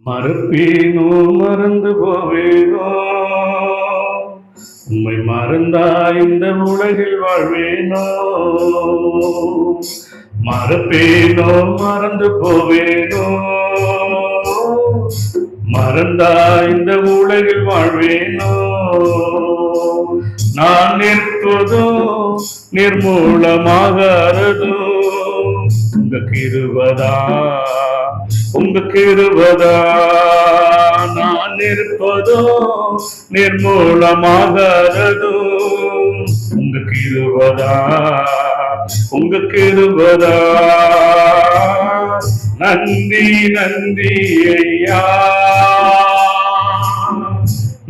மறப்பேனோ மறந்து போவேனோ உம்மை மறந்தா இந்த உலகில் வாழ்வேனோ. மறப்பேனோ மறந்து போவேனோ மறந்தா இந்த உலகில் வாழ்வேனோ. நான் நிற்பதோ நிர்மூலமாகாததோ உங்க கிருபதா, உங்க கிருபதா. நான் இருப்பதோ நிர்மூலமாகாததோ உங்க கிருபதா, உங்க கிருபதா. நன்றி நன்றி ஐயா,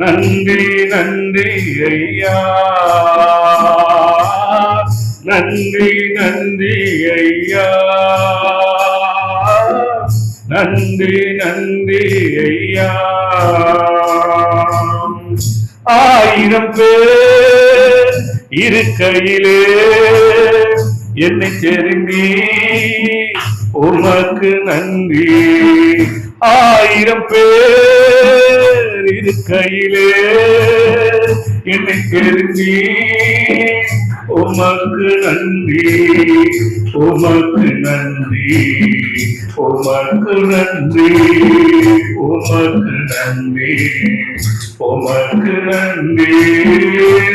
நன்றி நன்றி ஐயா, நன்றி நன்றி ஐயா, நன்றி நன்றி ஐயா. 1000 பேர் இருக்கையிலே என்னை தெரிந்தி உமக்கு நன்றி. 1000 பேர் இருக்கையிலே என்னை தெரிந்தி உமக்கு நன்றி, உமக்கு நன்றி, உமக்கு நன்றி, உமக்கு நன்றி, உமக்கு நன்றி.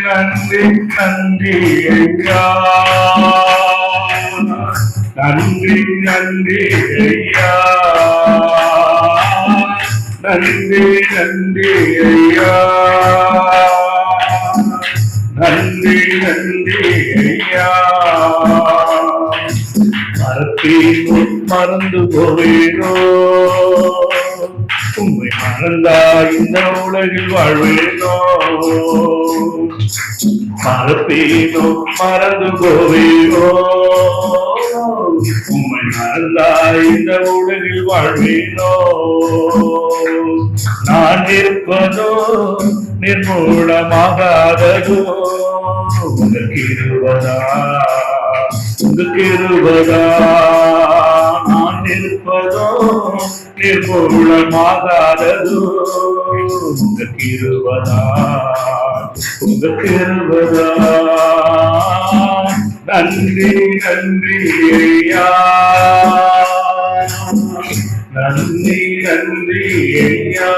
நன்றி நன்றி ஐயா, நன்றி நன்றி ஐயா, நன்றி நன்றி ஐயா, நன்றி நன்றி ஐயா. மறப்பேனோ மறந்து போவேனோ உம்மை மறந்தா இந்த உலகில் வாழ்வேனோ. மறப்பேனோ மறந்து போவேனோ உம்மை மறந்தா இந்த உலகில் வாழ்வேனோ. நான் இருப்பதோ நிர்மூலமாகாததோ உங்க கிருபதா, உங்க கிருபதா. நான் இருப்பதோ நிர்மூலமாகாததோ உங்க கிருபதா, உங்க கிருபதா. நன்றி நன்றி ஐயா, நன்றி நன்றி ஐயா,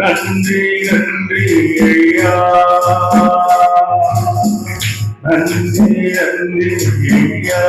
நன்றி நன்றி ஐயா, நன்றி நன்றி ஐயா.